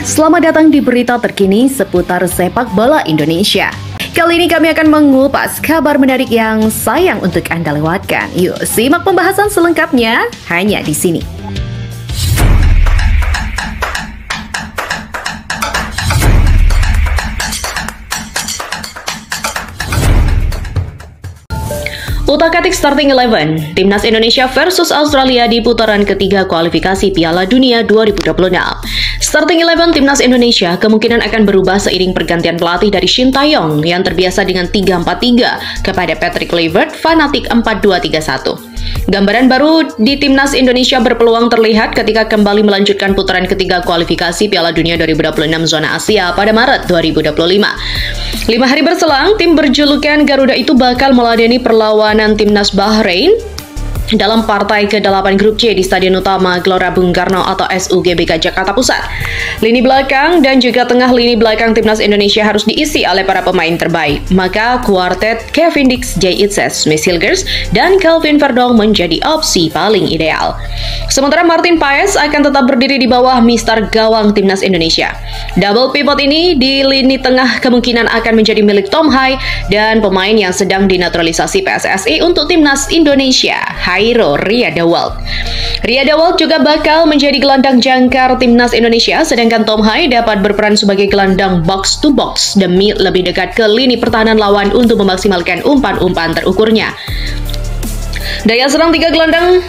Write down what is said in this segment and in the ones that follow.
Selamat datang di berita terkini seputar sepak bola Indonesia. Kali ini kami akan mengupas kabar menarik yang sayang untuk Anda lewatkan. Yuk, simak pembahasan selengkapnya hanya di sini. Utak-atik starting 11, Timnas Indonesia versus Australia di putaran ketiga kualifikasi Piala Dunia 2026. Starting 11 Timnas Indonesia kemungkinan akan berubah seiring pergantian pelatih dari Shin Tae-yong yang terbiasa dengan 3-4-3 kepada Patrick Kluivert fanatik 4-2-3-1. Gambaran baru di Timnas Indonesia berpeluang terlihat ketika kembali melanjutkan putaran ketiga kualifikasi Piala Dunia 2026 zona Asia pada Maret 2025. 5 hari berselang, tim berjulukan Garuda itu bakal meladeni perlawanan Timnas Bahrain dalam partai ke-8 grup C di Stadion Utama Gelora Bung Karno atau SUGBK Jakarta Pusat. Lini belakang dan juga tengah lini belakang Timnas Indonesia harus diisi oleh para pemain terbaik. Maka kuartet Kevin Dix, Jay Itzes, Smith Hilgers, dan Kelvin Verdong menjadi opsi paling ideal. Sementara Martin Paes akan tetap berdiri di bawah mister gawang Timnas Indonesia. Double pivot ini di lini tengah kemungkinan akan menjadi milik Tom Hai dan pemain yang sedang dinaturalisasi PSSI untuk Timnas Indonesia, Hairo Riadawald. Riadawald juga bakal menjadi gelandang jangkar Timnas Indonesia, sedangkan Tom Hai dapat berperan sebagai gelandang box to box demi lebih dekat ke lini pertahanan lawan untuk memaksimalkan umpan-umpan terukurnya. Daya serang 3 gelandang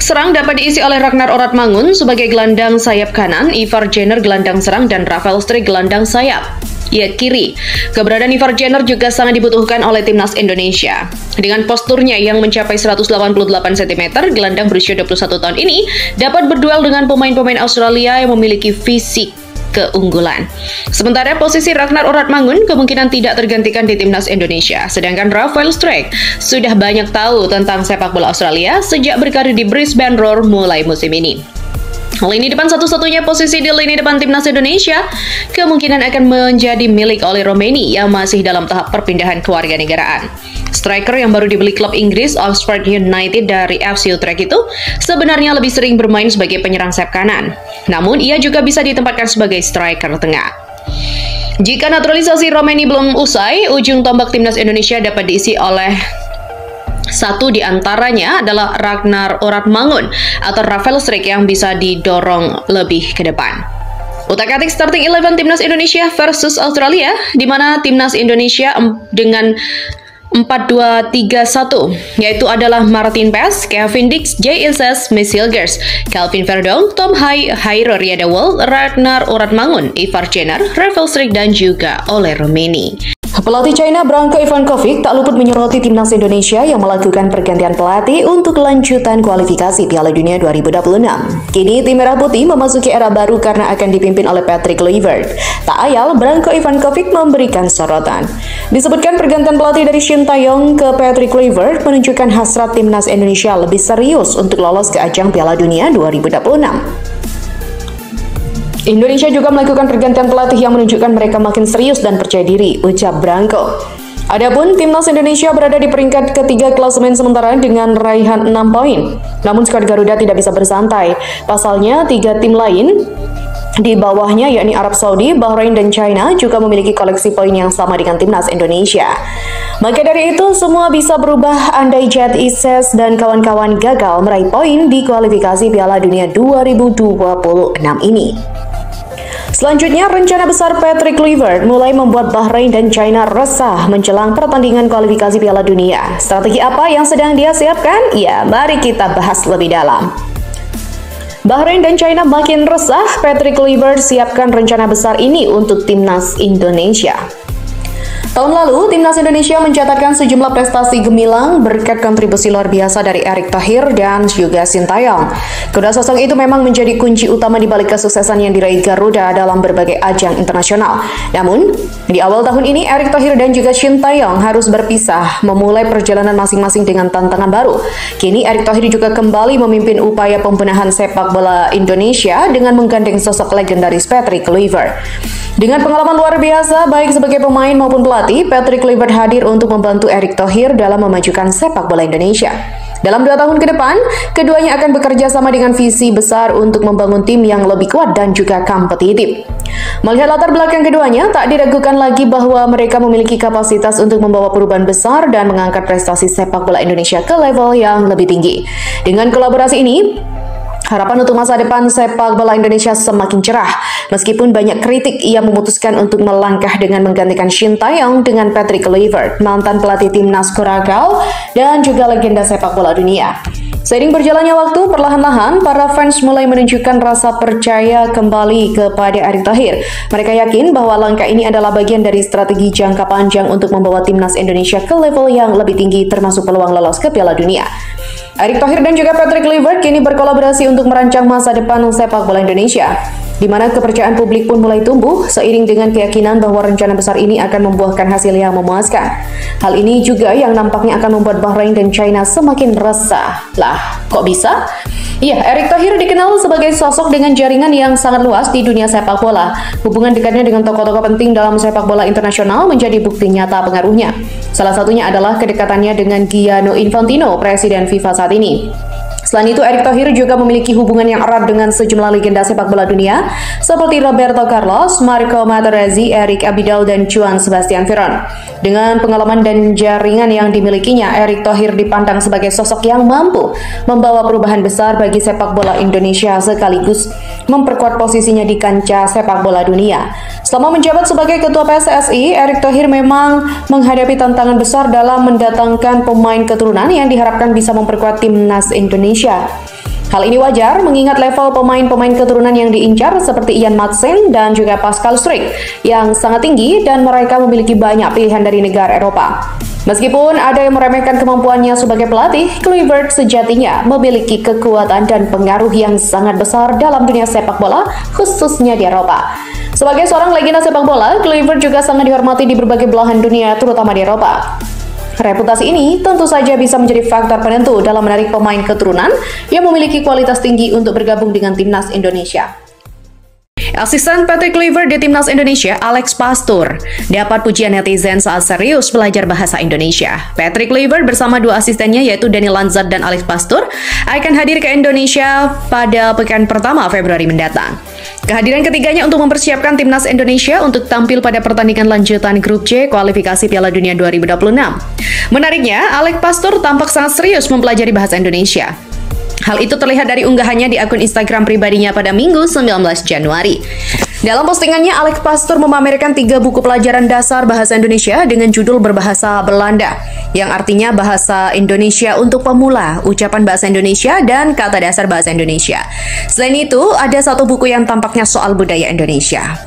serang dapat diisi oleh Ragnar Oratmangun sebagai gelandang sayap kanan, Ivar Jenner gelandang serang, dan Rafael Strik gelandang sayap kiri. Keberadaan Ivar Jenner juga sangat dibutuhkan oleh Timnas Indonesia. Dengan posturnya yang mencapai 188 cm, gelandang berusia 21 tahun ini dapat berduel dengan pemain-pemain Australia yang memiliki fisik keunggulan. Sementara posisi Ragnar Oratmangun kemungkinan tidak tergantikan di Timnas Indonesia, sedangkan Rafael Strik sudah banyak tahu tentang sepak bola Australia sejak berkarir di Brisbane Roar mulai musim ini. Lini depan satu-satunya posisi di lini depan Timnas Indonesia kemungkinan akan menjadi milik Oleh Romeni yang masih dalam tahap perpindahan kewarganegaraan. Striker yang baru dibeli klub Inggris Oxford United dari FC Utrecht itu sebenarnya lebih sering bermain sebagai penyerang sayap kanan. Namun ia juga bisa ditempatkan sebagai striker tengah. Jika naturalisasi Romeni belum usai, ujung tombak Timnas Indonesia dapat diisi oleh satu di antaranya adalah Ragnar Oratmangun atau Rafael Strik yang bisa didorong lebih ke depan. Utak-atik starting 11 Timnas Indonesia versus Australia, di mana Timnas Indonesia dengan 4-2-3-1, yaitu adalah Martin Paes, Kevin Dix, Jay Itzes, Smith Hilgers, Kelvin Verdong, Tom Hai, Hairo Riadawald, Ragnar Oratmangun, Ivar Jenner, Rafael Strik, dan juga Oleh Romeni. Pelatih China Branko Ivankovic tak luput menyoroti Timnas Indonesia yang melakukan pergantian pelatih untuk lanjutan kualifikasi Piala Dunia 2026. Kini tim Merah Putih memasuki era baru karena akan dipimpin oleh Patrick Kluivert. Tak ayal, Branko Ivankovic memberikan sorotan. Disebutkan pergantian pelatih dari Shin Tae-yong ke Patrick Kluivert menunjukkan hasrat Timnas Indonesia lebih serius untuk lolos ke ajang Piala Dunia 2026. Indonesia juga melakukan pergantian pelatih yang menunjukkan mereka makin serius dan percaya diri, ucap Branko. Adapun Timnas Indonesia berada di peringkat ketiga klasemen sementara dengan raihan 6 poin. Namun skuad Garuda tidak bisa bersantai. Pasalnya 3 tim lain di bawahnya yakni Arab Saudi, Bahrain, dan China juga memiliki koleksi poin yang sama dengan Timnas Indonesia. Maka dari itu semua bisa berubah andai Jay Itzes dan kawan-kawan gagal meraih poin di kualifikasi Piala Dunia 2026 ini. Selanjutnya, rencana besar Patrick Kluivert mulai membuat Bahrain dan China resah menjelang pertandingan kualifikasi Piala Dunia. Strategi apa yang sedang dia siapkan? Ya, mari kita bahas lebih dalam. Bahrain dan China makin resah, Patrick Kluivert siapkan rencana besar ini untuk Timnas Indonesia. Tahun lalu, Timnas Indonesia mencatatkan sejumlah prestasi gemilang berkat kontribusi luar biasa dari Erick Thohir dan juga Shin Tae-yong. Kedua sosok itu memang menjadi kunci utama di balik kesuksesan yang diraih Garuda dalam berbagai ajang internasional. Namun, di awal tahun ini, Erick Thohir dan juga Shin Tae-yong harus berpisah, memulai perjalanan masing-masing dengan tantangan baru. Kini, Erick Thohir juga kembali memimpin upaya pembenahan sepak bola Indonesia dengan menggandeng sosok legendaris Patrick Kluivert. Dengan pengalaman luar biasa, baik sebagai pemain maupun pelatih, Patrick Kluivert hadir untuk membantu Erick Thohir dalam memajukan sepak bola Indonesia. Dalam 2 tahun ke depan, keduanya akan bekerja sama dengan visi besar untuk membangun tim yang lebih kuat dan juga kompetitif. Melihat latar belakang keduanya, tak diragukan lagi bahwa mereka memiliki kapasitas untuk membawa perubahan besar dan mengangkat prestasi sepak bola Indonesia ke level yang lebih tinggi. Dengan kolaborasi ini, harapan untuk masa depan sepak bola Indonesia semakin cerah. Meskipun banyak kritik, ia memutuskan untuk melangkah dengan menggantikan Shin Tae-yong dengan Patrick Kluivert, mantan pelatih timnas Curaçao dan juga legenda sepak bola dunia. Seiring berjalannya waktu, perlahan-lahan para fans mulai menunjukkan rasa percaya kembali kepada Erick Thohir. Mereka yakin bahwa langkah ini adalah bagian dari strategi jangka panjang untuk membawa timnas Indonesia ke level yang lebih tinggi, termasuk peluang lolos ke Piala Dunia. Erick Thohir dan juga Patrick Kluivert kini berkolaborasi untuk merancang masa depan sepak bola Indonesia, di mana kepercayaan publik pun mulai tumbuh seiring dengan keyakinan bahwa rencana besar ini akan membuahkan hasil yang memuaskan. Hal ini juga yang nampaknya akan membuat Bahrain dan China semakin resah. Lah, kok bisa? Iya, Erick Thohir dikenal sebagai sosok dengan jaringan yang sangat luas di dunia sepak bola. Hubungan dekatnya dengan tokoh-tokoh penting dalam sepak bola internasional menjadi bukti nyata pengaruhnya. Salah satunya adalah kedekatannya dengan Gianni Infantino, presiden FIFA saat ini. Selain itu, Erick Thohir juga memiliki hubungan yang erat dengan sejumlah legenda sepak bola dunia seperti Roberto Carlos, Marco Materazzi, Eric Abidal, dan Juan Sebastian Veron. Dengan pengalaman dan jaringan yang dimilikinya, Erick Thohir dipandang sebagai sosok yang mampu membawa perubahan besar bagi sepak bola Indonesia sekaligus memperkuat posisinya di kancah sepak bola dunia. Selama menjabat sebagai Ketua PSSI, Erick Thohir memang menghadapi tantangan besar dalam mendatangkan pemain keturunan yang diharapkan bisa memperkuat timnas Indonesia. Hal ini wajar mengingat level pemain-pemain keturunan yang diincar seperti Ian Madsen dan juga Pascal Struijk yang sangat tinggi dan mereka memiliki banyak pilihan dari negara Eropa. Meskipun ada yang meremehkan kemampuannya sebagai pelatih, Kluivert sejatinya memiliki kekuatan dan pengaruh yang sangat besar dalam dunia sepak bola, khususnya di Eropa. Sebagai seorang legenda sepak bola, Kluivert juga sangat dihormati di berbagai belahan dunia, terutama di Eropa. Reputasi ini tentu saja bisa menjadi faktor penentu dalam menarik pemain keturunan yang memiliki kualitas tinggi untuk bergabung dengan timnas Indonesia. Asisten Patrick Kluivert di timnas Indonesia, Alex Pastoor, dapat pujian netizen saat serius belajar bahasa Indonesia. Patrick Kluivert bersama 2 asistennya yaitu Daniel Lanzat dan Alex Pastoor akan hadir ke Indonesia pada pekan pertama Februari mendatang. Kehadiran ketiganya untuk mempersiapkan timnas Indonesia untuk tampil pada pertandingan lanjutan Grup C kualifikasi Piala Dunia 2026. Menariknya, Alex Pastoor tampak sangat serius mempelajari bahasa Indonesia. Hal itu terlihat dari unggahannya di akun Instagram pribadinya pada Minggu 19 Januari. Dalam postingannya, Alex Pastoor memamerkan 3 buku pelajaran dasar bahasa Indonesia dengan judul berbahasa Belanda, yang artinya bahasa Indonesia untuk pemula, ucapan bahasa Indonesia, dan kata dasar bahasa Indonesia. Selain itu, ada 1 buku yang tampaknya soal budaya Indonesia.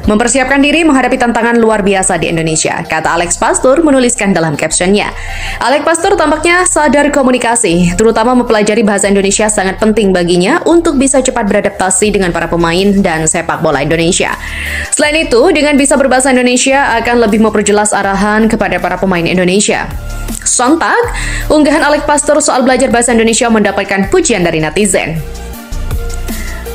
Mempersiapkan diri menghadapi tantangan luar biasa di Indonesia, kata Alex Pastoor menuliskan dalam captionnya. Alex Pastoor tampaknya sadar komunikasi, terutama mempelajari bahasa Indonesia sangat penting baginya untuk bisa cepat beradaptasi dengan para pemain dan sepak bola Indonesia. Selain itu, dengan bisa berbahasa Indonesia akan lebih memperjelas arahan kepada para pemain Indonesia. Sontak, unggahan Alex Pastoor soal belajar bahasa Indonesia mendapatkan pujian dari netizen.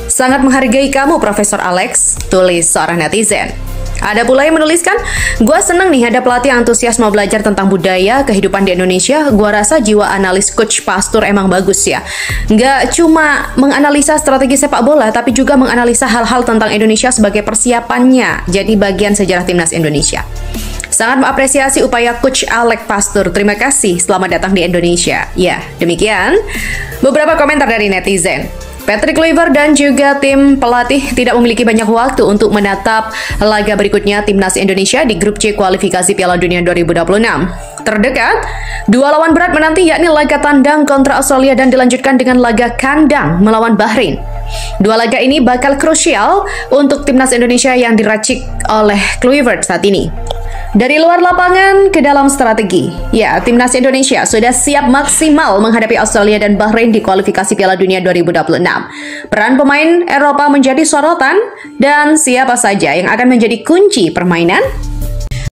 Sangat menghargai kamu, Profesor Alex, tulis seorang netizen. Ada pula yang menuliskan, gua seneng nih ada pelatih yang antusias mau belajar tentang budaya, kehidupan di Indonesia. Gua rasa jiwa analis Coach Pastoor emang bagus ya. Nggak cuma menganalisa strategi sepak bola, tapi juga menganalisa hal-hal tentang Indonesia sebagai persiapannya jadi bagian sejarah timnas Indonesia. Sangat mengapresiasi upaya Coach Alex Pastoor. Terima kasih, selamat datang di Indonesia. Ya, demikian beberapa komentar dari netizen. Patrick Kluivert dan juga tim pelatih tidak memiliki banyak waktu untuk menatap laga berikutnya timnas Indonesia di Grup C kualifikasi Piala Dunia 2026. Terdekat, 2 lawan berat menanti yakni laga tandang kontra Australia dan dilanjutkan dengan laga kandang melawan Bahrain. 2 laga ini bakal krusial untuk timnas Indonesia yang diracik oleh Kluivert saat ini. Dari luar lapangan ke dalam strategi, ya, timnas Indonesia sudah siap maksimal menghadapi Australia dan Bahrain di kualifikasi Piala Dunia 2026. Peran pemain Eropa menjadi sorotan dan siapa saja yang akan menjadi kunci permainan?